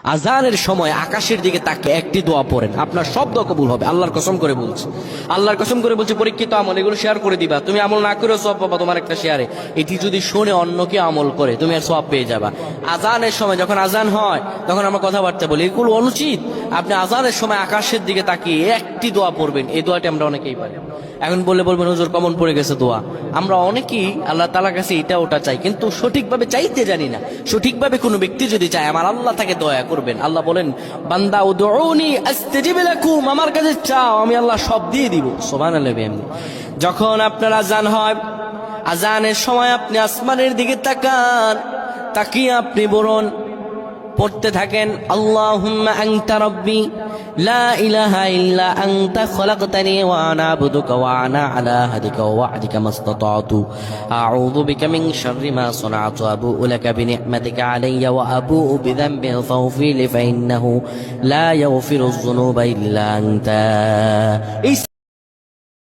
আজানের সময় আকাশের দিকে তাকে একটি দোয়া পড়েন, আপনার সব দোয়া কবুল হবে। আল্লাহর কসম করে বলছি, আল্লাহর কসম করে বলছি, পরীক্ষিত আমল এগুলো শেয়ার করে দিবা। তুমি আমল না করেও সব পাবা তোমার একটা শেয়ারে। এটি যদি শুনে অন্য কেউ আমল করে তুমি আর সব পেয়ে যাবা। আজানের সময় যখন আজান হয় তখন আমরা কথাবার্তা বলি, এগুলো অনুচিত। আপনি আজানের সময় আকাশের দিকে তাকিয়ে একটি দোয়া পড়বেন। এই দোয়াটি আমরা অনেকেই পারি। এখন বলবেন হুজুর কমন পড়ে গেছে দোয়া। আমরা অনেকেই আল্লাহ তাআলার কাছে এটা ওটা চাই, কিন্তু সঠিকভাবে চাইতে জানি না। সঠিকভাবে কোনো ব্যক্তি যদি চায় আমার আল্লাহ তাকে দয়া করবেন। আল্লাহ বলেন বান্দা উদউনি আস্তাজিব লাকুম, আমার কাছে চাও আমি আল্লাহ সব দিয়ে দিব। সুবহানাল্লাহ। যখন আপনার আজান হয়, আজানের সময় আপনি আসমানের দিকে তাকান, তাকিয়ে আপনি বলুন, পড়তে থাকেন আল্লাহুম্মা আনতা রাব্বি লা ইলাহা ইল্লা আনতা খলাকতানি ওয়া আনা আবদুকা ওয়া আনা আলা আহদিকা ওয়া ওয়া'দিকা মাসতাতা'তু আউযু বিকা মিন শাররি মা সানা'তু আবু'ু লাকা বিনি'মাতিকা আলাইয়া ওয়া আবু'ু বিযানবি ফাগফির লি ফাইন্নাহু লা ইয়াগফিরুয যুনুবা ইল্লা আনতা।